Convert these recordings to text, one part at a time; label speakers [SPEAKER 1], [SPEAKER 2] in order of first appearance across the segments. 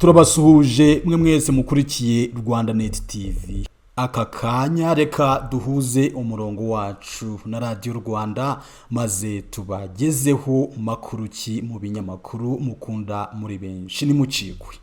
[SPEAKER 1] turabasuhuje mwe mwese mukurikiye Rwanda Net TV. Aka kanya reka duhuze umurongo wacu na Radio Rwanda maze tubagezeho makuru ki mu binyamakuru mukunda muri benshi nimucikwe.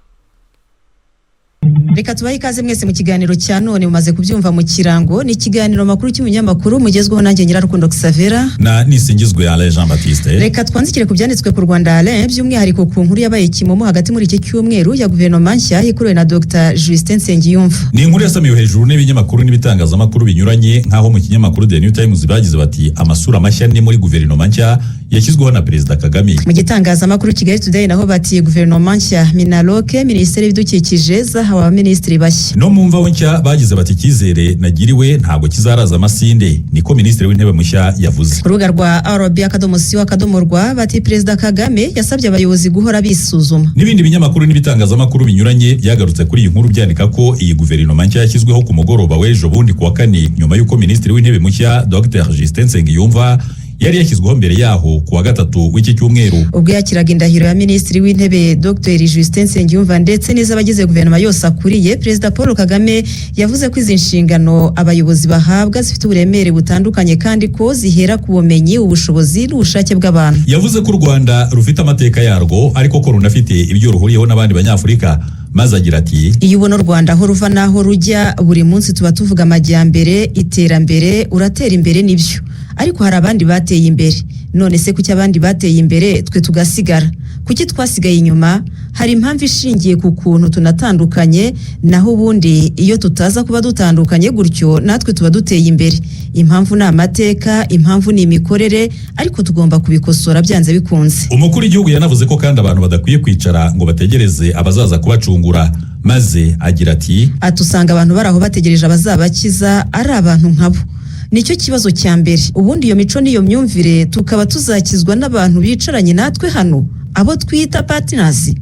[SPEAKER 2] Reka tubahe ikaze mwese mu kiganiro cya none mumaze kubyumva mu kirango ni ikiganiro makuru cy'umunyamakuru mugezweho nanjye Nyirarukundo Xavera
[SPEAKER 3] na nisingizwe Alain Jean Baptiste.
[SPEAKER 2] Reka twanzikire ku byanditswe ku Rwanda Alain by'umwihariko ku nkuru yabaye kimomo hagati muri iki cyumweru ya guverinoma nshya ikuruwe na Dr Justin Nsengiyumva.
[SPEAKER 3] Ni inkuru yasamiwe hejuru n'ibinyamakuru n'ibitangazamakuru binyuranye nkaho mu kinyamakuru The New Times bagize bati amasura mashya ni muri guverinoma nshya yashyizweho na Perezida Kagame.
[SPEAKER 2] Mu gitangazamakuru Kigali Today naho bati guverinoma nshya Minaloke Minisiteri y'Ibidukikije zahawe abaminisitiri bashya.
[SPEAKER 3] No mu mvaho nshya bagize bati icyizere nagiriwe ntabwo kizaraza amasinde niko Minisitiri w'Intebe mushya yavuze.
[SPEAKER 2] Ku rubuga rwa RB.co.rw bati Perezida Kagame yasabye abayobozi guhora bisuzuma.
[SPEAKER 3] N'ibindi binyamakuru n'ibitangazamakuru binyuranye byagarutse kuri iyi nkuru byandika ko iyi guverinoma nshya yashyizweho ku mugoroba w'ejo bundi kuwa kane nyuma y'uko Minisitiri w'Intebe mushya Dr Justin Nsengiyumva yari yashyizweho mbere yaho kuwa gatatu w'iki cyumweru.
[SPEAKER 2] Ubwo yakiraga indahiro ya Minisitiri w'Intebe Dr Justin Nsengiyumva ndetse n'iz'abagize guverinoma yose akuriye, Perezida Paul Kagame yavuze ko izi nshingano abayobozi bahabwa zifite uburemere butandukanye kandi ko zihera ku bumenyi, ubushobozi n'ubushake bw'abantu.
[SPEAKER 3] Yavuze ko u Rwanda rufite amateka yarwo ariko ko runafite ibyo ruhuriyeho n'abandi banyafurika, maze agira ati
[SPEAKER 2] iyo ubona u Rwanda aho ruva naho rujya buri munsi tuba tuvuga amajyambere, iterambere, uratera imbere n'ibyo, ariko hari abandi bateye imbere. None se kuki abandi bateye imbere twe tugasigara? Kuki twasigaye inyuma? Hari impamvu ishingiye ku kuntu tunatandukanye, naho ubundi iyo tutaza kuba dutandukanye gutyo natwe tuba duteye imbere. Impamvu ni amateka, impamvu ni imikorere, ariko tugomba kubikosora byanze bikunze.
[SPEAKER 3] Umukuru w'igihugu yanavuze ko kandi abantu badakwiye kwicara ngo bategereze abazaza kubacungura, maze agira ati
[SPEAKER 2] atusanga abantu baraho bategereje abazabakiza ari abantu nkabo. Nicyo kibazo cya mbere. Ubundi iyo mico n'iyo myumvire tukaba tuzakizwa n'abantu bicaranye natwe hano, abo twita partners.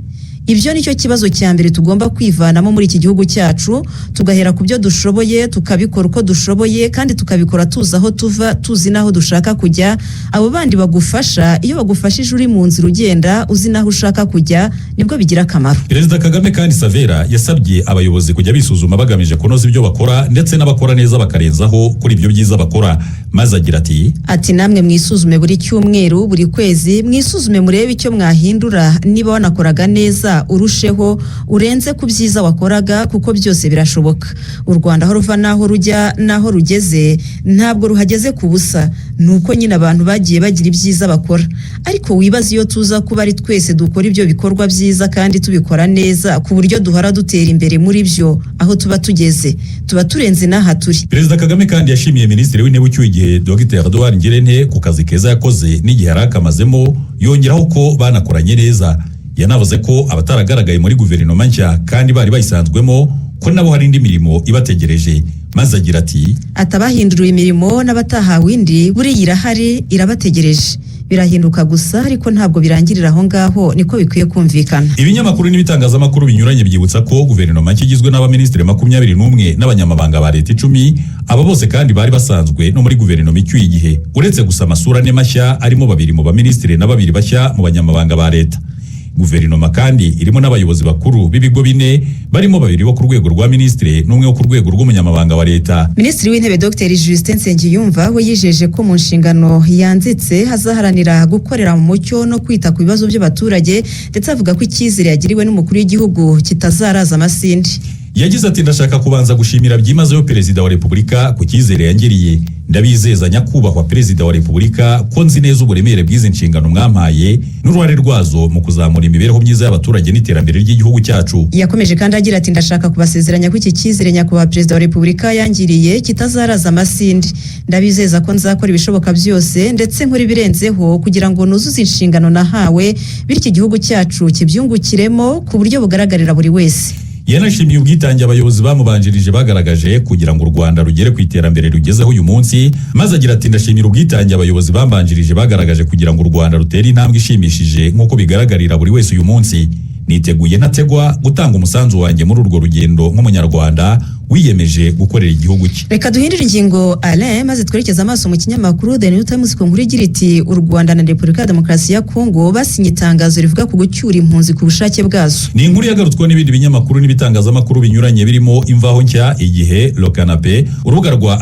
[SPEAKER 2] Ibyo nicyo kibazo cya mbere tugomba kwivanamo muri iki gihugu cyacu, tugahera ku byo dushoboye, tukabikora uko dushoboye kandi tukabikora tuzi aho tuva, tuzi naho dushaka kujya. Abo bandi bagufasha, iyo bagufashije uri mu nzira ugenda uzi naho ushaka kujya, nibwo bigira akamaro.
[SPEAKER 3] Perezida Kagame kandi Savera yasabye abayobozi kujya bisuzuma bagamije kunoza ibyo bakora ndetse n'abakora neza bakarenzaho kuri ibyo byiza bakora, maze agira ati
[SPEAKER 2] namwe mwisuzume buri cyumweru, buri kwezi, mwisuzume murebe icyo mwahindura, niba wanakoraga neza urusheho urenze ku byiza wakoraga, kuko byose birashoboka. U Rwanda aho ruva naho rujya naho rugeze ntabwo ruhageze ku busa, nuko nyine abantu bagiye bagira ibyiza bakora. Ariko wibaza iyo tuza kuba ari twese dukora ibyo bikorwa byiza kandi tubikora neza ku buryo duhora dutera imbere muri byo, aho tuba tugeze tuba turenze n'aha turi.
[SPEAKER 3] Perezida Kagame kandi yashimiye Minisitiri w'Intebe cy'igihe Dr Edouard Ngirente ku kazi keza yakoze n'igihe yarakamazemo, yongeraho ko banakoranye neza. Yanavuze ko abataragaragaye muri guverinoma nshya kandi bari bayisanzwemo ko nabo hari indi mirimo ibategereje, maze agira ati
[SPEAKER 2] atabahinduriwe imirimo n'abatahawe indi buriya irahari irabategereje. Birahinduka gusa ariko ntabwo birangirira aho ngaho, niko bikwiye kumvikana.
[SPEAKER 3] Ibinyamakuru n'ibitangazamakuru binyuranye byibutsa ko guverinoma igizwe n'abaminisitiri 21 n'abanyamabanga ba leta 10. Aba bose kandi bari basanzwe no muri guverinoma icy'igihe, uretse gusa amasura ne mashya arimo 2 mu baminisitiri na 2 bashya mu banyamabanga ba leta. Guverinoma kandi irimo n'abayobozi bakuru b'ibigo 4 barimo 2 bo ku rwego rwa ministre n'umwe wo ku rwego rw'umunyamabanga wa leta.
[SPEAKER 2] Minisitiri w'Intebe Dr Justin Nsengiyumva we yijeje ko mu nshingano yanzitse hazaharanira gukorera mu mucyo no kwita ku bibazo by'abaturage, ndetse avuga ko icyizere yagiriwe n'umukuru w'igihugu kitazaraza amasindi.
[SPEAKER 3] Yagize ati ndashaka kubanza gushimira byimazeyo Perezida wa Repubulika ku cyizere yangiriye. Ndabizeza nyakubahwa Perezida wa Repubulika ko nzi neza uburemere bw'izi nshingano mwampaye n'uruhare rwazo mu kuzamura imibereho myiza y'abaturage n'iterambere ry'igihugu cyacu.
[SPEAKER 2] Yakomeje kandi agira ati ndashaka kubasezeranya ko iki cyizere nyakubahwa Perezida wa Repubulika yangiriye kitazaraza amasindi. Ndabizeza ko nzakora ibishoboka byose ndetse nkora ibirenzeho kugira ngo nuzuze inshingano nahawe, bityo igihugu cyacu kibyungukiremo ku buryo bugaragarira buri wese.
[SPEAKER 3] Yanashimiye ubwitange abayobozi bamubanjirije bagaragaje kugira ngo u Rwanda rugere ku iterambere rugezeho uyu munsi, maze agira ati ndashimira ubwitange abayobozi bambanjirije bagaragaje kugira ngo u Rwanda rutere intambwe ishimishije nk'uko bigaragarira buri wese uyu munsi. Niteguye ntategwa gutanga umusanzu wanjye muri urwo rugendo nk'umunyarwanda wiyemeje gukorera igihugu cye.
[SPEAKER 2] Reka duhindure ingingo Alain maze twerekeza amaso mu kinyamakuru The New Times ku nkuru igira iti u Rwanda na Repubulika ya Demokarasi ya Kongo basinye itangazo rivuga ku gucyura impunzi ku bushake bwazo.
[SPEAKER 3] Ni inkuru yagarutswe n'ibindi binyamakuru n'ibitangazamakuru binyuranye birimo Imvaho Nshya, Igihe, Le Canapé, urubuga rwa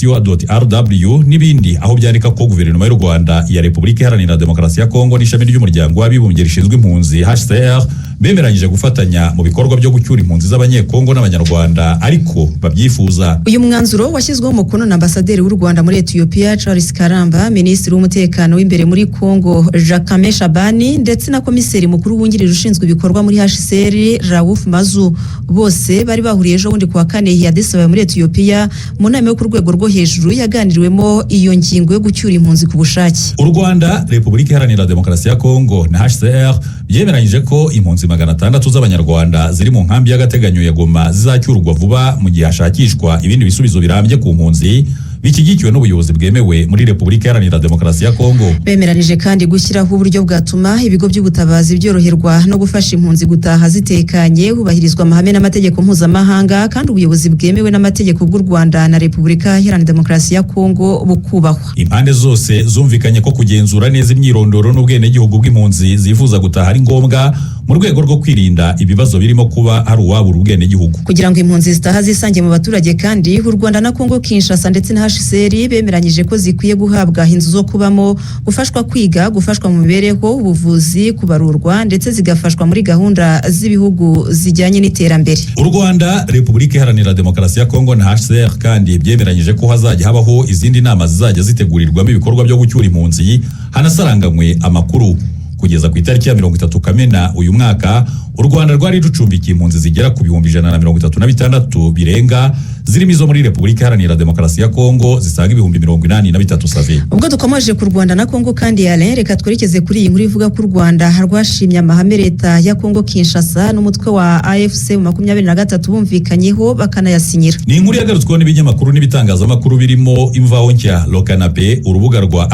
[SPEAKER 3] rba.co.rw n'ibindi, aho byandika ko guverinoma y'u Rwanda ya Repubulika Iharanira Demokarasi ya Kongo n'ishami ry'umuryango w'abibumbye rishinzwe impunzi HCR bemeranyije gufatanya mu bikorwa byo gucyura impunzi z'abanyekongo n'abanyarwanda ariko babyifuza.
[SPEAKER 2] Uyu mwanzuro washyizweho umukono na ambasaderi w'u Rwanda muri Ethiopia Charles Karamba, minisitiri w'umutekano w'imbere muri Kongo Jacame Shabani ndetse na komiseri mukuru wungirije ushinzwe ibikorwa muri HCR Raouf Mazu. Bose bari bahuriye ejo bundi kuwa kane i Addis Ababa muri Ethiopia mu nama yo ku rwego rwo hejuru yaganiriwemo iyo ngingo yo gucyura impunzi ku bushake.
[SPEAKER 3] U Rwanda, Repubulika Iharanira Demokarasi ya Kongo na HCR byemeranyije ko impunzi 600 z'abanyarwanda ziri mu nkambi y'agateganyo ya Goma zizacyurwa vuba mu gihe hashakishwa ibindi bisubizo birambye ku mpunzi bikigikiwe n'ubuyobozi bwemewe muri Repubulika Iharanira Demokarasi ya Kongo.
[SPEAKER 2] Bemeranije kandi gushyiraho uburyo bwatuma ibigo by'ubutabazi byoroherwa no gufasha impunzi gutaha zitekanye, hubahirizwa amahame n'amategeko mpuzamahanga kandi ubuyobozi bwemewe n'amategeko bw'u Rwanda na Repubulika Iharanira Demokarasi ya Kongo bukubahwa.
[SPEAKER 3] Impande zose zumvikanye ko kugenzura neza imyirondoro n'ubwenegihugu bw'impunzi zifuza gutaha ari ngombwa mu rwego rwo kwirinda ibibazo birimo kuba hari uwabura ubwenegihugu.
[SPEAKER 2] Kugira ngo impunzi zitaha zisange mu baturage kandi u Rwanda na Kongo Kinshasa ndetse na HCR bemeranyije ko zikwiye guhabwa inzu zo kubamo, gufashwa kwiga, gufashwa mu mibereho, ubuvuzi, kubarurwa ndetse zigafashwa muri gahunda z'ibihugu zijyanye n'iterambere.
[SPEAKER 3] U Rwanda, Repubulika Iharanira Demokarasi ya Kongo na HCR kandi byemeranyije ko hazajya habaho izindi nama zizajya zitegurirwamo ibikorwa byo gucyura impunzi hanasaranganywe amakuru. Kugeza ku itariki ya 30 Kamena uyu mwaka u Rwanda rwari rucumbikiye impunzi zigera ku 136 birenga zirimo izo muri Repubulika Iharanira Demokarasi ya Kongo zisaga 83 save.
[SPEAKER 2] Ubwo dukomeje ku Rwanda na Kongo kandi Alain, reka twerekeze kuri iyi nkuru ivuga ko u Rwanda rwashimye amahame leta ya Kongo Kinshasa n'umutwe wa AFC 23 bumvikanyeho bakanayasinyira.
[SPEAKER 3] Ni inkuru yagarutsweho n'ibinyamakuru n'ibitangazamakuru birimo Imvaho Nshya, Le Canapé, urubuga rwa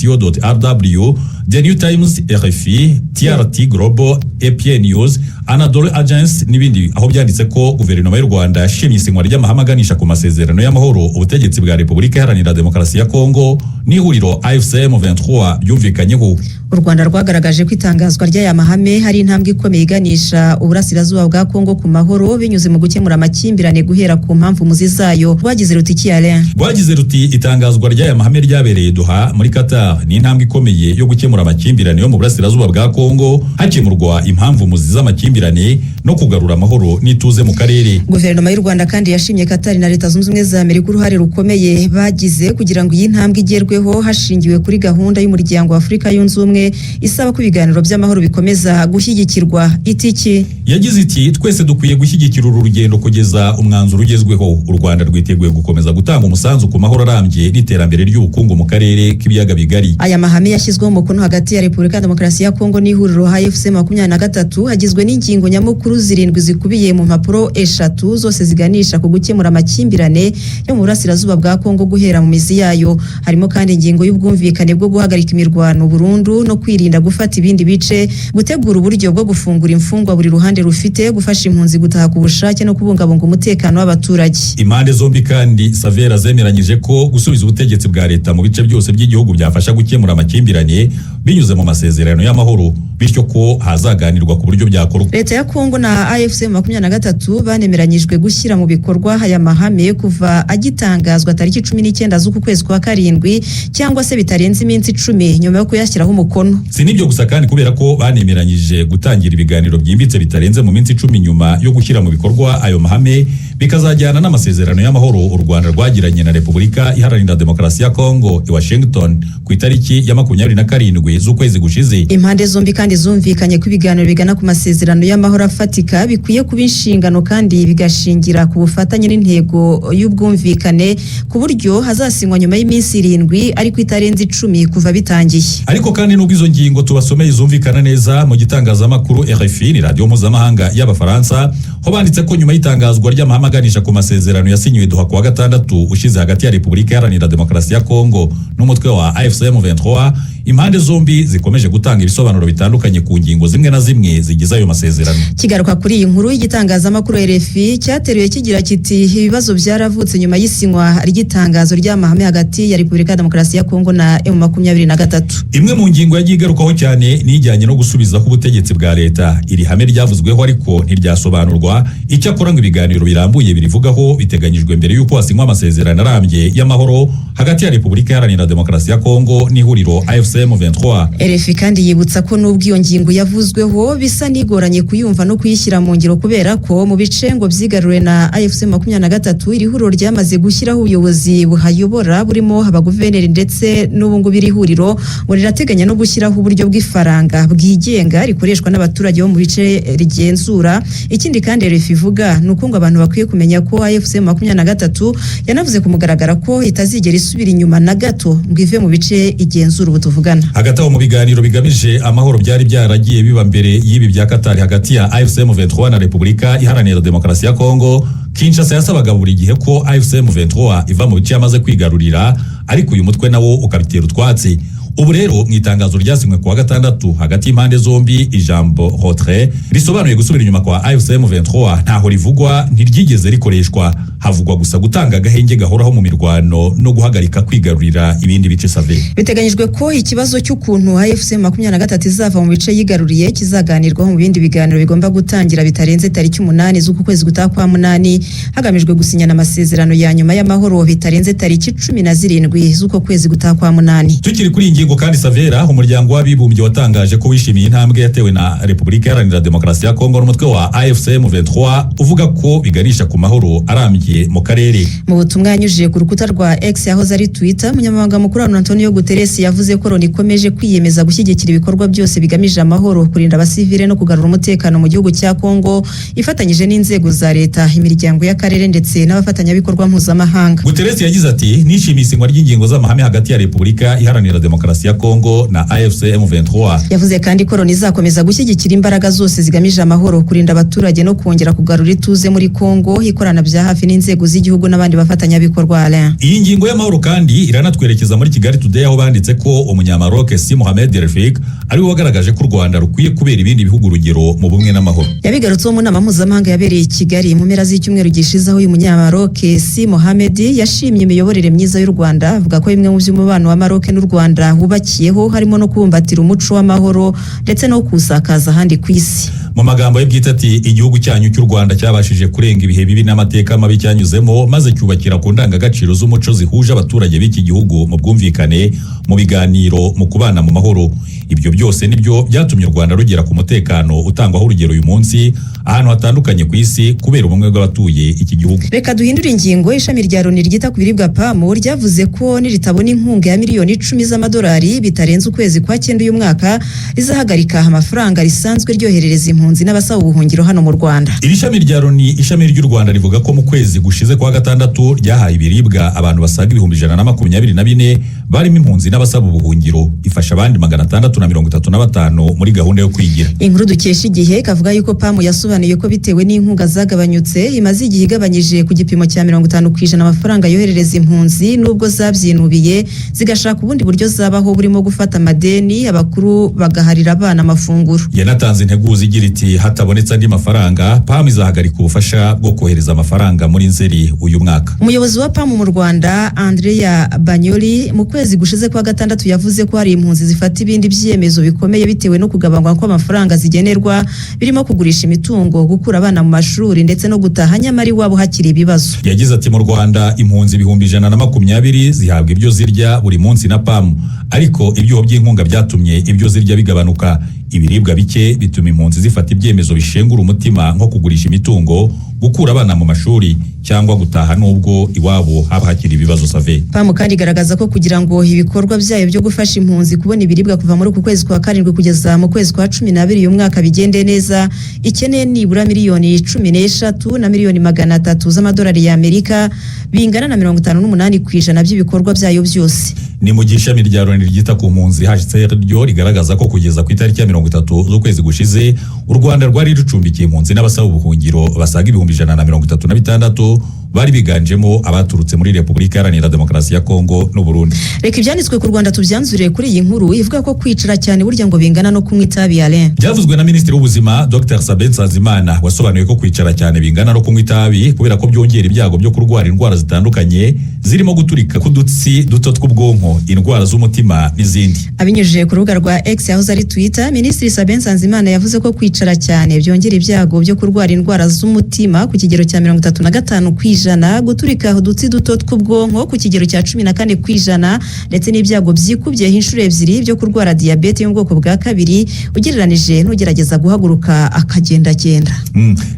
[SPEAKER 3] rba.co.rw, The New Times, RFI, TRT Global, EPN News, Anadolu Agence n'ibindi, aho byanditse ko guverinoma y'u Rwanda yashimye isinywa ry'amahame aganisha ku masezerano y'amahoro ubutegetsi bwa Repubulika Iharanira Demokarasi ya Kongo n'ihuriro AFC M23 byumvikanyeho.
[SPEAKER 2] U Rwanda rwagaragaje ko itangazwa ry'aya mahame hari intambwe ikomeye iganisha uburasirazuba bwa Kongo ku mahoro binyuze mu gukemura amakimbirane guhera ku mpamvu muzi zayo. Rwagize ruti iki Alain?
[SPEAKER 3] Rwagize ruti itangazwa ry'aya mahame ryabereye Doha muri Qatar ni intambwe ikomeye yo gukemura amakimbirane yo mu burasirazuba bwa Kongo, hakemurwa impamvu muzi z'amakimbirane no kugarura amahoro n'ituze mu karere.
[SPEAKER 2] Guverinoma y'u Rwanda kandi yashimye Qatar na Leta Zunze Ubumwe za Amerika uruhare rukomeye bagize kugira ngo iyi ntambwe igerweho hashingiwe kuri gahunda y'umuryango wa Afurika yunze ubumwe isaba ko ibiganiro by'amahoro bikomeza gushyigikirwa. Itiki
[SPEAKER 3] yagize iti twese dukwiye gushyigikira uru rugendo kugeza umwanzuro ugezweho. U Rwanda rwiteguye gukomeza gutanga umusanzu ku mahoro arambye n'iterambere ry'ubukungu mu karere k'ibiyaga bigari.
[SPEAKER 2] Aya mahame yashyizweho umukono hagati ya Repubulika ya Demokarasi ya Kongo n'ihuriro AFC 23 hagizwe n'ingingo nyamukuru zirindwi zikubiye mu mpapuro 3 zose ziganisha ku gukemura amakimbirane yo mu burasirazuba bwa Kongo guhera mu mizi yayo. Harimo kandi ingingo y'ubwumvikane bwo guhagarika imirwano burundu no kwirinda gufata ibindi bice, gutegura uburyo bwo gufungura imfungwa buri ruhande rufite, gufasha impunzi gutaha ku bushake no kubungabunga umutekano w'abaturage.
[SPEAKER 3] Impande zombi kandi Savera zemeranyije ko gusubiza ubutegetsi bwa leta mu bice byose by'igihugu byafasha gukemura amakimbirane binyuze mu masezerano y'amahoro, bityo ko hazaganirwa ku buryo byakorwa.
[SPEAKER 2] Leta ya Kongo na AFC 23 banemeranyijwe gushyira mu bikorwa aya mahame kuva agitangazwa tariki 19 z'uku kwezi kwa karindwi cyangwa se bitarenze iminsi 10 nyuma yo kuyashyiraho umukono.
[SPEAKER 3] Si nibyo gusa kandi kubera ko banemeranyije gutangira ibiganiro byimbitse bitarenze mu minsi 10 nyuma yo gushyira mu bikorwa ayo mahame, bikazajyana n'amasezerano y'amahoro u Rwanda rwagiranye na Repubulika Iharanira Demokarasi ya Kongo i Washington ku itariki ya 27 z'ukwezi gushize.
[SPEAKER 2] Impande zombi kandi zumvikanye ko ibiganiro bigana ku masezerano y'amahoro afatika bikwiye kuba inshingano kandi bigashingira ku bufatanye n'intego y'ubwumvikane ku buryo hazasinywa nyuma y'iminsi 7 ariko itarenze 10 kuva bitangiye.
[SPEAKER 3] Ariko kandi nubwo izo ngingo tubasomeye zumvikana neza mu gitangazamakuru RFI ni radio mpuzamahanga y'Abafaransa, ho banditse ko nyuma y'itangazwa ry'amahame aganisha ku masezerano yasinywe Doha kuwa 6 ushize hagati ya Repubulika Iharanira Demokarasi ya Kongo n'umutwe wa AFC M23, impande zombi zikomeje gutanga ibisobanuro bitandukanye ku ngingo zimwe na zimwe zigize ayo masezerano.
[SPEAKER 2] Kigaruka kuri iyi nkuru y'igitangazamakuru RFI cyateruye kigira kiti ibibazo byaravutse nyuma y'isinywa ry'itangazo ry'amahame hagati ya Repubulika ya Demokarasi ya Kongo na M23.
[SPEAKER 3] Imwe mu ngingo yagiye igarukaho cyane nijyanye no gusubizaho ubutegetsi bwa leta. Iri hame ryavuzweho ariko ntiryasobanurwa. Icyakora ngo ibiganiro birambuye birivugaho biteganyijwe mbere y'uko hasinywa amasezerano arambye y'amahoro hagati ya Repubulika Iharanira Demokarasi ya Kongo n'ihuriro AFC M23.
[SPEAKER 2] RFI kandi yibutsa ko n'ubwo iyo ngingo yavuzweho bisa n'igoranye kuyumva no kuyishyira mu ngiro kubera ko mu bice ngo byigaruriwe na AFC 23 iri huriro ryamaze gushyiraho ubuyobozi buhayobora burimo abaguverineri ndetse n'ubungu biri huriro ngo rirateganya no gushyiraho uburyo bw'ifaranga bwigenga rikoreshwa n'abaturage bo mu bice rigenzura. Ikindi kandi RFI ivuga nuko ngo abantu bakwiye kumenya ko AFC 23 yanavuze ku mugaragara ko itazigera isubira inyuma na gato ngo ive mu bice igenzura ubu tuvugana.
[SPEAKER 3] Hagati aho mu biganiro bigamije amahoro byari byaragiye biba mbere y'ibi bya Qatar hagati ya AFC M23 na Repubulika Iharanira Demokarasi ya Kongo, Kinshasa yasabaga buri gihe ko AFC M23 iva mu bice yamaze kwigarurira, ariko uyu mutwe nawo ukabitera utwatsi. Ubu rero mu itangazo ryasinywe kuwa gatandatu hagati y'impande zombi ijambo retrait risobanuye gusubira inyuma kwa AFC M23 ntaho rivugwa, ntiryigeze rikoreshwa. Havugwa gusa gutanga agahenge gahoraho mu mirwano no guhagarika kwigarurira ibindi bice save.
[SPEAKER 2] Biteganyijwe ko ikibazo cy'ukuntu AFC 23 izava mu bice yigaruriye kizaganirwaho mu bindi biganiro bigomba gutangira bitarenze tariki 8 z'uku kwezi gutaha kwa 8 hagamijwe gusinyana amasezerano ya nyuma y'amahoro bitarenze tariki 17 z'uko kwezi gutaha kwa 8.
[SPEAKER 3] Tukiri kuri ingingo kandi Savera, umuryango w'abibumbye watangaje ko wishimiye intambwe yatewe na Repubulika Iharanira Demokarasi ya Kongo n'umutwe wa AFC M23 uvuga ko biganisha ku mahoro arambye mu karere.
[SPEAKER 2] Mu butumwa yanyujije ku rukuta rwa X yahoze ari Twitter, umunyamabanga mukuru Antonio Guterres yavuze ko Loni ikomeje kwiyemeza gushyigikira ibikorwa byose bigamije amahoro, kurinda abasivile no kugarura umutekano mu gihugu cya Kongo ifatanyije n'inzego za leta, imiryango y'akarere ndetse n'abafatanyabikorwa mpuzamahanga.
[SPEAKER 3] Guterres yagize ati nishimiye isinywa ry'ingingo z'amahame hagati ya Repubulika Iharanira Demokarasi ya Kongo na AFC M23.
[SPEAKER 2] Yavuze kandi ko Loni izakomeza gushyigikira imbaraga zose zigamije amahoro, kurinda abaturage no kongera kugarura ituze muri Kongo, ikorana bya hafi n'inzego z'igihugu n'abandi bafatanyabikorwa.
[SPEAKER 3] Iyi ngingo y'amahoro kandi iranatwerekeza muri Kigali Today aho banditse ko umunyamaroke Si Mohamed Rafik ari we wagaragaje ko u Rwanda rukwiye kubera ibindi bihugu urugero mu bumwe n'amahoro.
[SPEAKER 2] Yabigarutseho mu nama mpuzamahanga yabereye i Kigali mu mpera z'icyumweru gishizeho uyu munyamaroke Si Mohamed yashimye imiyoborere myiza y'u Rwanda, avuga ko bimwe mu by'umubano wa Maroc n'u Rwanda wubakiyeho harimo no kubumbatira umuco w'amahoro ndetse no kusakaza ahandi ku isi.
[SPEAKER 3] Mu magambo ye bwite ati igihugu cyanyu cy'u Rwanda cyabashije kurenga ibihe bibi n'amateka mabi cyanyuzemo maze cyubakira ku ndangagaciro z'umuco zihuje abaturage b'iki gihugu mu bwumvikane, mu biganiro, mu kubana mu mahoro. Ibyo byose nibyo byatumye u Rwanda rugera ku mutekano utangwaho urugero uyu munsi ahantu hatandukanye ku isi kubera ubumwe bw'abatuye iki gihugu.
[SPEAKER 2] Reka duhindure ingingo. Ishami rya Loni ryita ku biribwa PAM ryavuze ko niritabona inkunga ya miliyoni 10 z'amadolari bitarenze ukwezi kwa 9 uyu mwaka rizahagarika amafaranga risanzwe ryoherereza impunzi n'abasaba ubuhungiro hano mu Rwanda.
[SPEAKER 3] Iri shami rya Loni, ishami ry'u Rwanda rivuga ko mu kwezi gushize kwa gatandatu ryahaye ibiribwa abantu basaga 124 barimo impunzi n'abasaba ubuhungiro, ifasha abandi 635 muri gahunda yo kwigira.
[SPEAKER 2] Inkuru dukesha Igihe kavuga yuko PAM yasobanuye ko bitewe n'inkunga zagabanyutse imaze igihe igabanyije ku gipimo cya 50% amafaranga yoherereza impunzi, nubwo zabyinubiye zigashaka ubundi buryo zabaho burimo gufata amadeni, abakuru bagaharira abana amafunguro.
[SPEAKER 3] Yanatanze integuza igira iti hatabonetse andi mafaranga PAM izahagarika ubufasha bwo kohereza amafaranga muri Nzeri uyu mwaka.
[SPEAKER 2] Umuyobozi wa PAM mu Rwanda Andrea Banyoli mu kwezi gushize kwa gatandatu yavuze ko hari impunzi zifata ibindi byemezo bikomeye bitewe no kugabanywa kw'amafaranga zigenerwa, birimo kugurisha imitungo, gukura abana mu mashuri ndetse no gutaha nyamari wabo hakiri ibibazo.
[SPEAKER 3] Yagize ati mu Rwanda impunzi 120 zihabwa ibyo zirya buri munsi na PAM, ariko ibyuho by'inkunga byatumye ibyo zirya bigabanuka. Ibiribwa bike bituma impunzi zifata ibyemezo bishengura umutima nko kugurisha imitungo, gukura abana mu mashuri cyangwa gutaha nubwo iwabo haba hakiri ibibazo save.
[SPEAKER 2] PAM kandi igaragaza ko kugira ngo ibikorwa byayo byo gufasha impunzi kubona ibiribwa kuva muri uku kwezi kwa 7 kugeza mu kwezi kwa 12 uyu mwaka bigende neza, ikeneye nibura miliyoni 13 na miliyoni 300 z'amadolari y'Amerika, bingana na 58% by'ibikorwa byayo byose.
[SPEAKER 3] Ni mu gishami rya Loni ryita ku mpunzi HCR ryo rigaragaza ko kugeza ku itariki ya 30 z'ukwezi gushize u Rwanda rwari rucumbikiye impunzi n'abasaba ubuhungiro basaga 136 bari biganjemo abaturutse muri Repubulika Iharanira Demokarasi ya Kongo n'u Burundi.
[SPEAKER 2] Reka ibyanditswe ku Rwanda tubyanzure kuri iyi nkuru ivuga ko kwicara cyane burya ngo bingana no kunywa itabi. Alain,
[SPEAKER 3] byavuzwe na Minisitiri w'Ubuzima Dr Sabin Nsanzimana wasobanuye ko kwicara cyane bingana no kunywa itabi kubera ko byongera ibyago byo kurwara indwara zitandukanye zirimo guturika k'udutsi duto tw'ubwonko, indwara z'umutima n'izindi.
[SPEAKER 2] Abinyujije ku rubuga rwa X yahoze ari Twitter, Minisitiri Sabin Nsanzimana yavuze ko kwicara cyane byongera ibyago byo kurwara indwara z'umutima ku kigero cya 35%, guturika udutsi duto tw'ubwonko ku kigero cya 14%, ndetse n'ibyago byikubyeho inshuro ebyiri byo kurwara diabete yo mu bwoko bwa kabiri ugereranije n'ugerageza guhaguruka akagendagenda.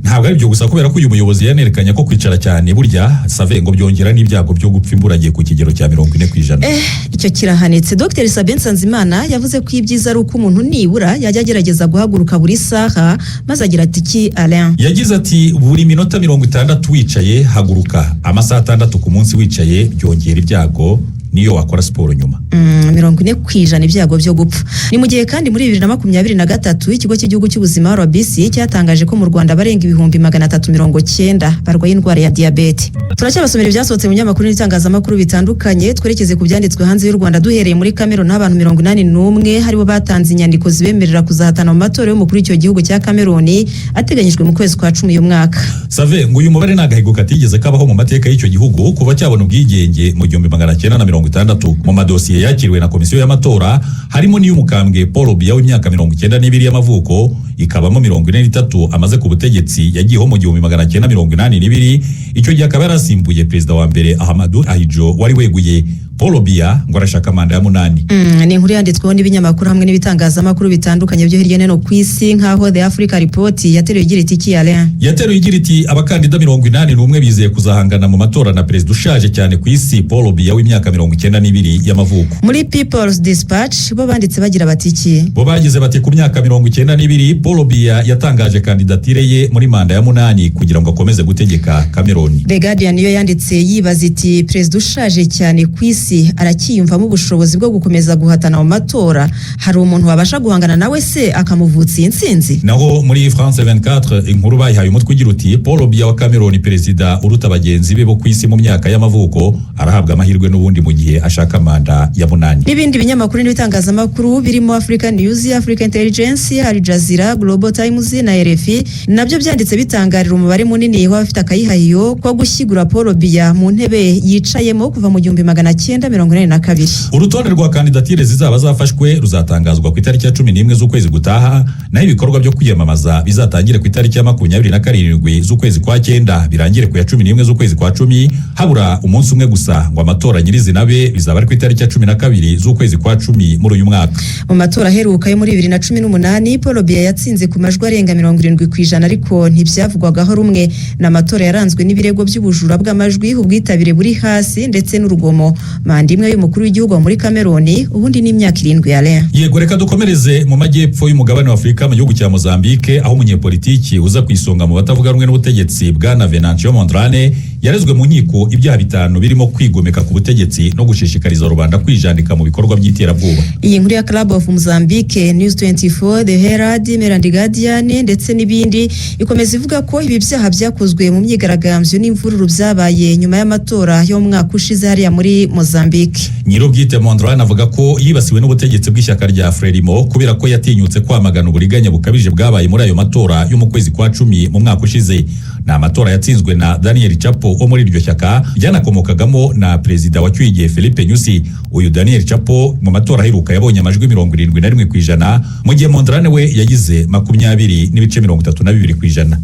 [SPEAKER 3] Ntabwo ari byo gusa kubera ko uyu muyobozi yanerekanye ko kwicara cyane burya save ngo byongera n'ibyago byo gupfa imburagihe ku kigero cya 40%.
[SPEAKER 2] Icyo kirahanitse. Dr Sabin Nsanzimana yavuze ko ibyiza ari uko umuntu nibura yajya agerageza guhaguruka buri saha, maze agira ati ki Alain,
[SPEAKER 3] yagize ati buri minota 60 wicaye haguruka, amasaha 6 ku munsi wicaye byongera ibyago niyo wakora siporo nyuma.
[SPEAKER 2] 40% ibyago byo gupfa. Ni mu gihe kandi muri 2023 ikigo cy'igihugu cy'ubuzima RBC cyatangaje ko mu Rwanda barenga 390 barwaye indwara ya diabete. Turacyabasomera ibyasohotse mu nyamakuru n'itangazamakuru bitandukanye. Twerekeze ku byanditswe hanze y'u Rwanda duhereye muri Cameroon. Abantu 81 haribo batanze inyandiko zibemerera kuzahatana mu matora y'umukuru w'icyo gihugu cya Cameroon ateganyijwe mu kwezi kwa 10 uyu mwaka.
[SPEAKER 3] Save ngo uyu mubare nagahigo katigeze kabaho mu mateka y'icyo gihugu kuva cyabona ubwigenge mu 1960. Mu madosiye yakiriwe na komisiyo y'amatora harimo n'iy'umukambwe Paul Biya w'imyaka 92 y'amavuko, ikabamo 43 amaze ku butegetsi yagiyeho mu 1982. Icyo gihe akaba yarasimbuye perezida wa mbere Ahmadou Ahidjo wari weguye. Paul Biya ngo arashaka manda ya 8.
[SPEAKER 2] Ni inkuru yanditsweho n'ibinyamakuru hamwe n'ibitangazamakuru bitandukanye byo hirya no hino ku isi, nkaho The Africa Report yateruye igira iti ki Alain,
[SPEAKER 3] yateruye igira iti abakandida 81 bizeye kuzahangana mu matora na perezida ushaje cyane ku isi Paul Biya w'imyaka 92 y'amavuko.
[SPEAKER 2] Muri People's Dispatch bo banditse bagira bati ki,
[SPEAKER 3] bo bagize bati ku myaka 92 Paul Biya yatangaje kandidatire ye muri manda ya 8 kugira ngo akomeze gutegeka Cameroon.
[SPEAKER 2] The Guardian yo yanditse yibaza iti perezida ushaje cyane ku isi arakiyumvamo ubushobozi bwo gukomeza guhatana mu matora, hari umuntu wabasha guhangana nawe se akamuvutsa intsinzi?
[SPEAKER 3] Naho muri France 24 inkuru bayihaye umutwe ugira uti Paul Biya wa Cameroon, perezida uruta bagenzi be bo ku isi mu myaka y'amavuko, arahabwa amahirwe n'ubundi mu gihe ashaka manda ya 8.
[SPEAKER 2] N'ibindi binyamakuru n'ibitangazamakuru birimo Africa News, Africa Intelligence, Al Jazeera, Global Times na RFI nabyo byanditse bitangarira umubare munini w'abafite akayihayo ko gushyigura Paul Biya mu ntebe yicayemo kuva mu 1982.
[SPEAKER 3] Urutonde rwa kandidatire zizaba zafashwe ruzatangazwa ku itariki ya 11 z'ukwezi gutaha, naho ibikorwa byo kwiyamamaza bizatangire ku itariki ya 27 z'ukwezi kwa 9 birangire ku ya 11 z'ukwezi kwa 10, habura umunsi umwe gusa ngo amatora nyirizina be bizaba ari ku itariki ya 12 z'ukwezi kwa 10 muri uyu mwaka.
[SPEAKER 2] Mu matora aheruka yo muri 2018 Paul Biya yatsinze ku majwi arenga 70%, ariko ntibyavugwagaho rumwe. N'amatora yaranzwe n'ibirego by'ubujura bw'amajwi, ubwitabire buri hasi ndetse n'urugomo. Manda imwe y'umukuru w'igihugu muri Cameroon ubundi n'imyaka 7 ya Alain.
[SPEAKER 3] Yego, reka dukomereze mu majyepfo y'umugabane wa Afurika mu gihugu cya Mozambique, aho umunyepolitiki uza kwisonga mu batavuga rumwe n'ubutegetsi bwana Venancio Mondlane yarezwe mu nkiko ibyaha 5 birimo kwigomeka ku butegetsi no gushishikariza rubanda kwijandika mu bikorwa by'iterabwoba.
[SPEAKER 2] Iyi nkuru ya Club of Mozambique, News 24, The Herald, Mirror, Guardian ndetse n'ibindi ikomeza ivuga ko ibi byaha byakozwe mu myigaragambyo n'imvururu byabaye nyuma y'amatora yo mu mwaka ushize hariya muri Mozambique.
[SPEAKER 3] Nyirubwite Mondlane avuga ko yibasiwe n'ubutegetsi bw'ishyaka rya Frelimo kubera ko yatinyutse kwamagana uburiganya bukabije bwabaye muri ayo matora yo mu kwezi kwa 10 mu mwaka ushize. Na amatora yatsinzwe na Daniel Chapo wo muri iryo shyaka ryanakomokagamo na perezida wa cyuye Filipe Nyusi. Uyu Daniel Chapo mu matora aheruka yabonye amajwi 71% mu gihe Mondlane we yagize 20.32%.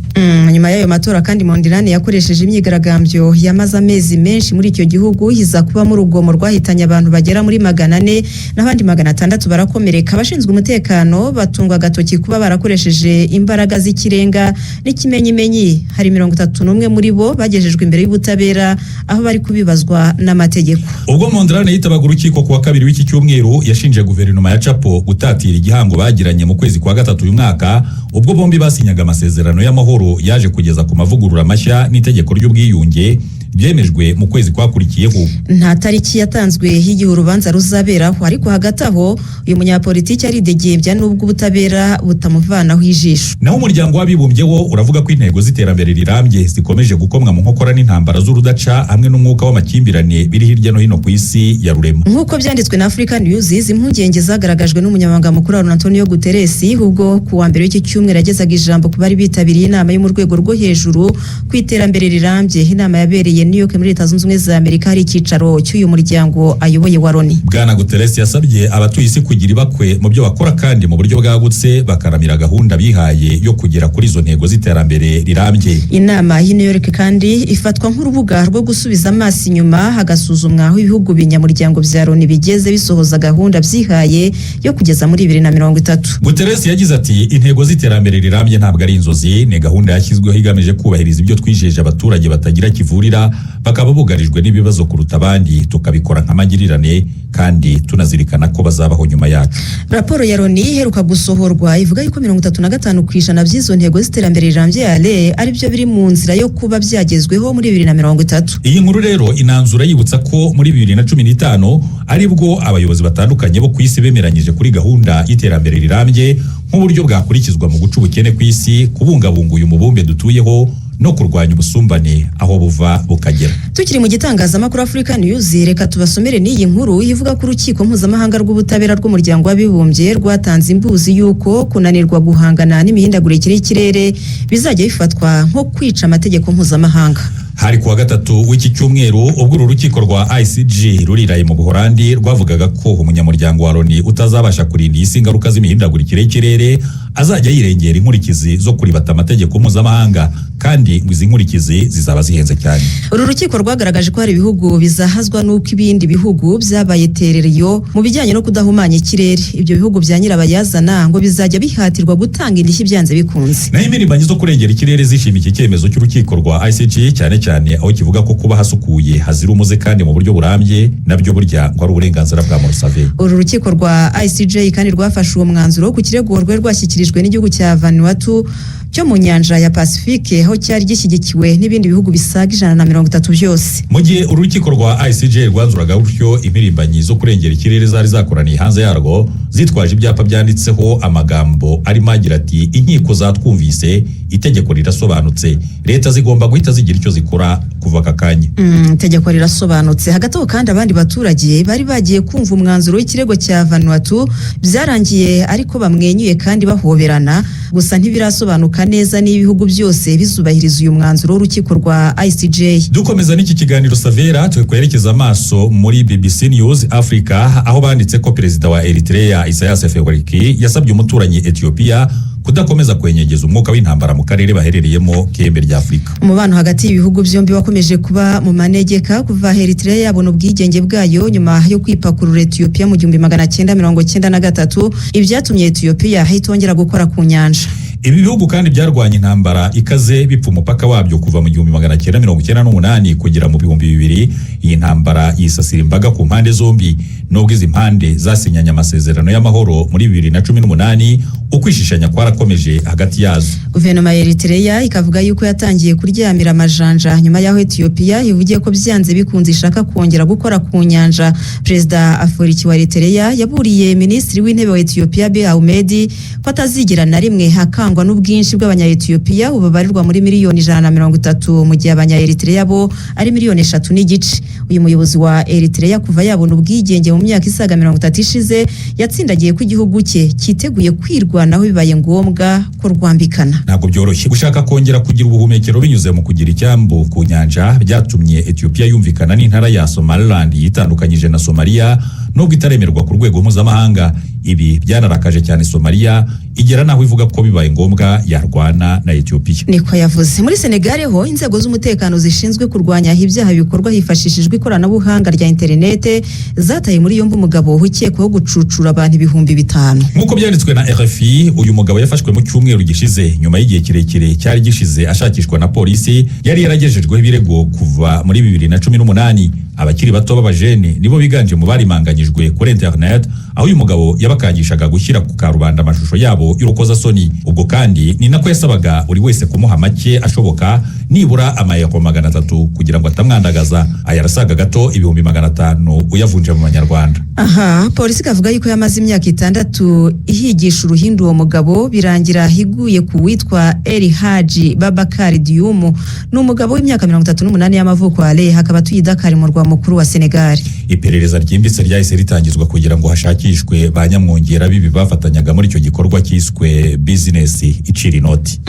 [SPEAKER 2] Nyuma y'ayo matora kandi Mondlane yakoresheje imyigaragambyo yamaze amezi menshi muri icyo gihugu, hiza kuba mu rugomo rwahitanye abantu bagera muri 400 n'abandi 600 barakomereka. Abashinzwe umutekano batungwa agatoki kuba barakoresheje imbaraga z'ikirenga n'ikimenyimenyi. Hari 31 muri bo bagejejwe imbere y'ubutabera aho bari kubibazwa n'amategeko.
[SPEAKER 3] Ubwo Mondlane yitabaga urukiko kuwa 2 w'iki cyumweru yashinje guverinoma ya Chapo gutatira igihango bagiranye mu kwezi kwa 3 uyu mwaka, ubwo bombi basinyaga amasezerano y'amahoro yaje kugeza ku mavugurura mashya n'itegeko ry'ubwiyunge byemejwe mu kwezi kwakurikiyeho.
[SPEAKER 2] Nta tariki yatanzwe y'igihe urubanza ruzaberaho, ariko hagati aho uyu munyapolitiki aridegembya n'ubwo ubutabera butamuvanaho ijisho.
[SPEAKER 3] Naho umuryango w'abibumbye wo uravuga ko intego z'iterambere rirambye zikomeje gukomwa mu nkokora n'intambara z'urudaca hamwe n'umwuka w'amakimbirane biri hirya no hino ku isi ya rurema.
[SPEAKER 2] Nk'uko byanditswe na African News, izi impungenge zagaragajwe n'umunyamabanga mukuru Antonio Guterres ubwo ku wa mbere w'iki cyumweru yagezaga ijambo ku bari bitabiriye inama yo mu rwego rwo hejuru ku iterambere rirambye. Inama yabereye New York muri Leta Zunze Ubumwe za Amerika, hari icyicaro cy'uyu muryango ayoboye wa Loni.
[SPEAKER 3] Bwana Guterres yasabye abatuye isi kugira ibakwe mu byo bakora kandi mu buryo bwagutse bakaramira gahunda bihaye yo kugera kuri izo ntego z'iterambere rirambye.
[SPEAKER 2] Inama y'i New York kandi ifatwa nk'urubuga rwo gusubiza amaso inyuma hagasuzumwa aho ibihugu binyamuryango bya Loni bigeze bisohoza gahunda byihaye yo kugeza muri 2030.
[SPEAKER 3] Guterres yagize ati intego z'iterambere rirambye ntabwo ari inzozi, ni gahunda yashyizweho igamije kubahiriza ibyo twijeje abaturage batagira kivurira bakaba bugarijwe n'ibibazo kuruta abandi, tukabikora nk'amagirirane kandi tunazirikana ko bazabaho nyuma yacu.
[SPEAKER 2] Raporo ya Loni iheruka gusohorwa ivuga yuko 35% by'izo ntego z'iterambere rirambye ari byo biri mu nzira yo kuba byagezweho muri 2030.
[SPEAKER 3] Iyi nkuru rero inanzura yibutsa ko muri 2015 aribwo abayobozi batandukanye bo ku isi bemeranyije kuri gahunda y'iterambere rirambye nk'uburyo bwakurikizwa mu guca ubukene ku isi, kubungabunga uyu mubumbe dutuyeho no kurwanya ubusumbane aho buva bukagera.
[SPEAKER 2] Tukiri mu gitangazamakuru African News, reka tubasomere n'iyi nkuru ivuga ko urukiko mpuzamahanga rw'ubutabera rw'umuryango w'abibumbye rwatanze imbuzi yuko kunanirwa guhangana n'imihindagurikire y'ikirere bizajya bifatwa nko kwica amategeko mpuzamahanga.
[SPEAKER 3] Hari kuwa gatatu w'iki cyumweru ubwo uru rukiko rwa ICJ ruriraye mu Buholandi rwavugaga ko umunyamuryango wa Loni utazabasha kurinda isi ingaruka z'imihindagurikire y'ikirere azajya yirengera inkurikizi zo kuribata amategeko mpuzamahanga, kandi ngo izi nkurikizi zizaba zihenze cyane.
[SPEAKER 2] Uru rukiko rwagaragaje ko hari ibihugu bizahazwa n'uko ibindi bihugu byabaye tereriyo mu bijyanye no kudahumanya ikirere. Ibyo bihugu bya nyirabayazana ngo bizajya bihatirwa gutanga indishyi byanze bikunze.
[SPEAKER 3] Naho impirimbanyi zo kurengera ikirere zishimiye iki cyemezo cy'urukiko rwa ICJ cyane aho kivuga ko kuba hasukuye hazira umuze kandi mu buryo burambye nabyo burya ngo ari uburenganzira bwa Morosave.
[SPEAKER 2] Uru rukiko rwa ICJ kandi rwafashe uwo mwanzuro ku kirego rwashyikirijwe n'igihugu cya Vanuatu cyo mu nyanja ya Pacifique, aho cyari gishyigikiwe n'ibindi bihugu bisaga 130 byose.
[SPEAKER 3] Mu gihe urukiko rwa ICJ rwanzuraga gutyo, impirimbanyi zo kurengera ikirere zari zakoraniye hanze yarwo zitwaje ibyapa byanditseho amagambo arimo agira ati inkiko zatwumvise, itegeko rirasobanutse, leta zigomba guhita zigira icyo zikora kuva aka kanya.
[SPEAKER 2] Itegeko rirasobanutse. Hagati aho kandi abandi baturage bari bagiye kumva umwanzuro w'ikirego cya Vanuatu byarangiye ariko bamwenyuye kandi bahoberana, gusa ntibirasobanuka neza niba ibihugu byose bizubahiriza uyu mwanzuro w'urukiko rwa ICJ.
[SPEAKER 3] Dukomeza n'iki kiganiro Savera twerekeza amaso muri BBC News Africa, aho banditse ko perezida wa Eritrea Isaias Afwerki yasabye umuturanyi Ethiopia kudakomeza kwenyegeza umwuka w'intambara mu karere baherereyemo k'ihembe rya Afurika.
[SPEAKER 2] Umubano hagati y'ibihugu byombi wakomeje kuba mu manegeka kuva Eritrea yabona ubwigenge bwayo nyuma yo kwipakurura Ethiopia mu 1993, ibyatumye Ethiopia hitongera gukora ku nyanja.
[SPEAKER 3] Ibi bihugu kandi byarwanya intambara ikaze bipfa umupaka wabyo kuva mu 1998 kugera mu 2000. Iyi ntambara yisasira imbaga ku mpande zombi, nubwo izi mpande zasinyanye amasezerano y'amahoro muri 2018, ukwishishanya kwarakomeje hagati yazo.
[SPEAKER 2] Guverinoma ya Eritrea ikavuga yuko yatangiye kuryamira amajanja nyuma y'aho Ethiopia ivugiye ko byanze bikunze ishaka kongera gukora ku nyanja. Perezida Afwerki wa Eritrea yaburiye Minisitiri w'Intebe wa Ethiopia Abiy Ahmed ko atazigira na rimwe hakangwa n'ubwinshi bw'abanya-Ethiopia ubabarirwa muri miliyoni 130, mu gihe abanya-Eritrea bo ari miliyoni 3 n'igice. Uyu muyobozi wa Eritrea kuva yabona ubwigenge mu myaka isaga 30 ishize yatsindagiye ko igihugu cye cyiteguye kwirwanaho bibaye ngombwa ko rwambikana.
[SPEAKER 3] Ntabwo byoroshye gushaka kongera kugira ubuhumekero binyuze mu kugira icyambu ku nyanja byatumye Ethiopia yumvikana n'intara ya Somaliland yitandukanyije na Somalia, nubwo itaremerwa ku rwego mpuzamahanga. Ibi byanarakaje cyane Somalia, igera naho ivuga ko bibaye ngombwa yarwana na Ethiopia.
[SPEAKER 2] Niko yavuze. Muri Senegal ho inzego z'umutekano zishinzwe kurwanya ibyaha bikorwa hifashishijwe ikoranabuhanga rya interinete zataye muri yombi umugabo ukekwaho gucucura abantu 5,000.
[SPEAKER 3] Nk'uko byanditswe na RFI, uyu mugabo yafashwe mu cyumweru gishize nyuma y'igihe kirekire cyari gishize ashakishwa na polisi. Yari yaragejejweho ibirego kuva muri 2018. Abakiri bato b'abajene nibo biganje mu barimanganyijwe kuri internet, aho uyu mugabo yabakangishaga gushyira ku karubanda amashusho yabo y'urukozasoni. Ubwo kandi ni nako yasabaga buri wese kumuha make ashoboka nibura amayero 300 kugira ngo atamwandagaza. Aya arasaga gato 500 uyavunje mu manyarwanda.
[SPEAKER 2] Aha, polisi kavuga yuko yamaze imyaka 6 ihigisha uruhindu uwo mugabo birangira higuye ku witwa Eli Haji Babakari Diumu, n'umugabo w'imyaka 38 y'amavuko ale, hakaba tuyidakari mu rwa mukuru wa Senegal.
[SPEAKER 3] Iperereza ryimbitse ryahise ritangizwa kugira ngo hashakishwe banyamwongera bibi bafatanyaga muri icyo gikorwa cyiswe business icira inoti.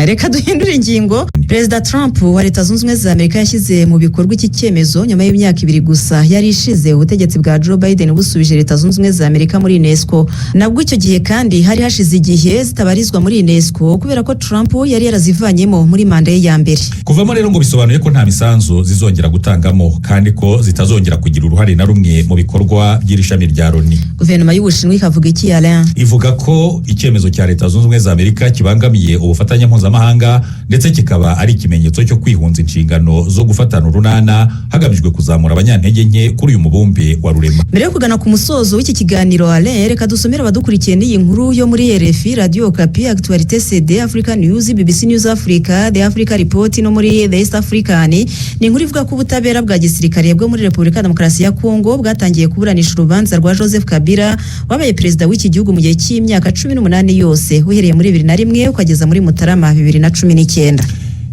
[SPEAKER 2] Reka duhindure ingingo. Perezida Trump wa Leta Zunze Ubumwe za Amerika yashyize mu bikorwa iki cyemezo nyuma y'imyaka 2 gusa yari ishize ubutegetsi bwa Joe Biden busubije Leta Zunze Ubumwe za Amerika muri UNESCO. Nabwo icyo gihe kandi hari hashize igihe zitabarizwa muri UNESCO kubera ko Trump yari yarazivanyemo muri manda ye ya mbere.
[SPEAKER 3] Kuvamo rero ngo bisobanuye ko nta misanzu zizongera gutangamo kandi ko zitazongera kugira uruhare na rumwe mu bikorwa by'irishami rya Loni.
[SPEAKER 2] Guverinoma y'Ubushinwa ikavuga iki Alain?
[SPEAKER 3] Ivuga ko icyemezo cya Leta Zunze Ubumwe za Amerika kibangamiye ubufatanye mpuzamahanga ndetse kikaba ari ikimenyetso cyo kwihunza inshingano zo gufatana urunana hagamijwe kuzamura abanyantege nke kuri uyu mubumbe wa rurema.
[SPEAKER 2] Mbere yo kugana ku musozo w'iki kiganiro Alain, reka dusomera abadukurikiye n'iyi nkuru yo muri RFI, Radio Okapi, Actualité CD, Africa News, BBC News Africa, The Africa Report no muri The East African. Ni inkuru ivuga ko ubutabera bwa gisirikare bwo muri Repubulika ya Demokarasi ya Kongo bwatangiye kuburanisha urubanza rwa Joseph Kabila wabaye perezida w'iki gihugu mu gihe cy'imyaka 18 yose uhereye muri 2001 ukageza muri Mutarama 2019.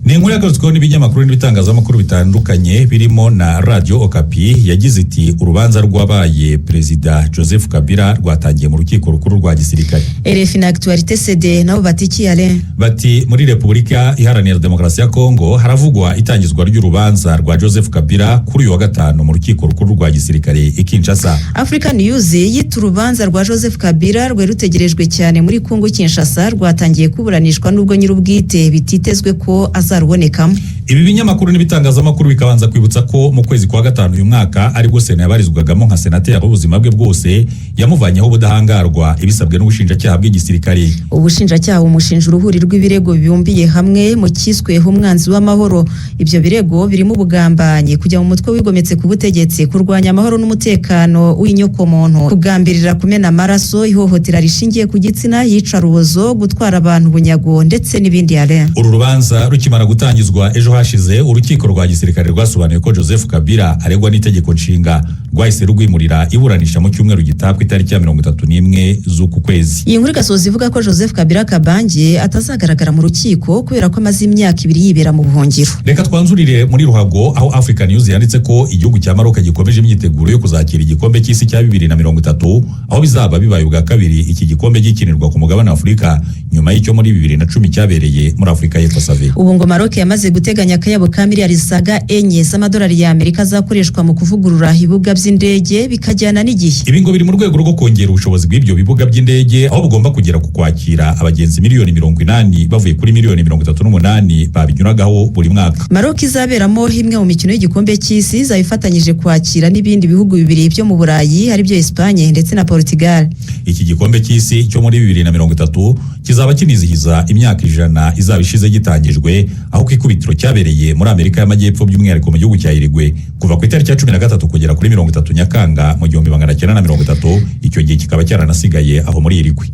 [SPEAKER 3] Ni inkuru yakozwe n'ibinyamakuru n'ibitangazamakuru bitandukanye birimo na Radio Okapi yagize iti urubanza rwabaye perezida Joseph Kabila rwatangiye mu rukiko rukuru rwa gisirikare.
[SPEAKER 2] RFI na Actualité CD nabo batiki Alain.
[SPEAKER 3] Bati muri Repubulika Iharanira Demokarasi ya Kongo haravugwa itangizwa ry'urubanza rwa Joseph Kabila kuri uyu wa gatanu mu rukiko rukuru rwa gisirikare i Kinshasa.
[SPEAKER 2] Africa News yita urubanza rwa Joseph Kabila rwe rutegerejwe cyane muri Kongo Kinshasa rwatangiye kuburanishwa n'ubwo nyir'ubwite bititezwe ko azarubonekamo.
[SPEAKER 3] Ibi binyamakuru n'ibitangazamakuru bikabanza kwibutsa ko mu kwezi kwa gatanu uyu mwaka aribwo Sena yabarizwagamo nka senateri ubuzima bwe bwose yamuvanyeho ubudahangarwa ibisabwe n'ubushinjacyaha bw'igisirikare.
[SPEAKER 2] Ubushinjacyaha umushinja uruhuri rw'ibirego bibumbiye hamwe mu kiswe umwanzi w'amahoro. Ibyo birego birimo ubugambanye, kujya mu mutwe wigometse ku butegetsi, kurwanya amahoro n'umutekano w'inyokomuntu, kugambirira kumena amaraso, ihohotera rishingiye ku gitsina, yicarubozo, gutwara abantu bunyago ndetse n'ibindi. Alain,
[SPEAKER 3] uru rubanza rukimara gutangizwa ejo hashize urukiko rwa gisirikare rwasobanuye ko Joseph Kabila aregwa n'itegeko nshinga rwahise rwimurira iburanisha mu cyumweru gitakwa itariki ya 31 z'uku kwezi.
[SPEAKER 2] Iyi nkuru gasoza ivuga ko Joseph Kabila Kabange atazagaragara mu rukiko kubera ko amaze imyaka 2 yibera mu buhungiro.
[SPEAKER 3] Reka twanzurire muri ruhago aho Africa News yanditse ko igihugu cya Maroc gikomeje imyiteguro yo kuzakira igikombe cy'isi cya 2030 aho bizaba bibaye ubwa kabiri iki gikombe gikinirwa ku mugabane wa Afrika nyuma y'icyo muri 2010 cyabereye muri Afrika y'Epfo Save.
[SPEAKER 2] Ubu ngo Maroc yamaze guteganya akayabo ka miliyari zisaga 4 z'amadolari ya Amerika zakoreshwa mu kuvugurura ibibuga by'indege bikajyana n'igihe.
[SPEAKER 3] Ibi ngo biri mu rwego rwo kongera ubushobozi bw'ibyo bibuga by'indege aho bugomba kugera ku kwakira abagenzi miliyoni 80 bavuye kuri miliyoni 38 babinyuragaho buri mwaka.
[SPEAKER 2] Maroc izaberamo imwe mu mikino y'igikombe cy'isi zayifatanyije kwakira n'ibindi bihugu bibiri byo mu Burayi ari byo Espagne ndetse na Portugal.
[SPEAKER 3] Iki gikombe cy'isi cyo muri 2030 kizaba kinizihiza imyaka 100 izaba ishize gitangijwe aho ku ikubitiro cyabereye muri Amerika y'Amajyepfo by'umwihariko mu gihugu cya Uruguay kuva ku itariki ya 13 kugera kuri 30 Nyakanga mu 1930. Icyo gihe kikaba cyaranasigaye aho muri Uruguay.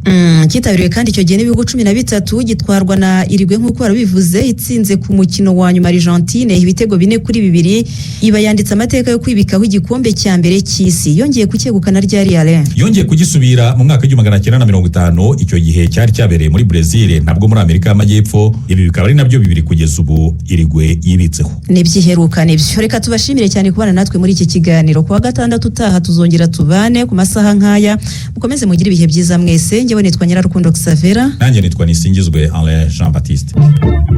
[SPEAKER 2] Kitabiriwe kandi icyo gihe n'ibihugu 13 gitwarwa na Uruguay nk'uko barabivuze, itsinze ku mukino wa nyuma Argentine ibitego 4-2. Iba yanditse amateka yo kwibikaho igikombe cya mbere cy'isi. Yongeye kucyegukana ryari Alain?
[SPEAKER 3] Yongeye kugisubira mu mwaka w'1950. Icyo gihe cyari cyabereye muri Brazil nabwo muri Amerika y'Amajyepfo. Ibi bikaba ari nabyo bibiri kugeza ubu Uruguay yibitseho.
[SPEAKER 2] Nibyiheruka nibyo. Reka tubashimire cyane kubana natwe muri iki kiganiro. Kuwa gatandatu utaha tuzongera tubane ku masaha nkaya. Mukomeze mugire ibihe byiza mwese. Njyewe nitwa Nyirarukundo Xavera.
[SPEAKER 3] Nanjye nitwa Nisingizwe Alain Jean Baptiste.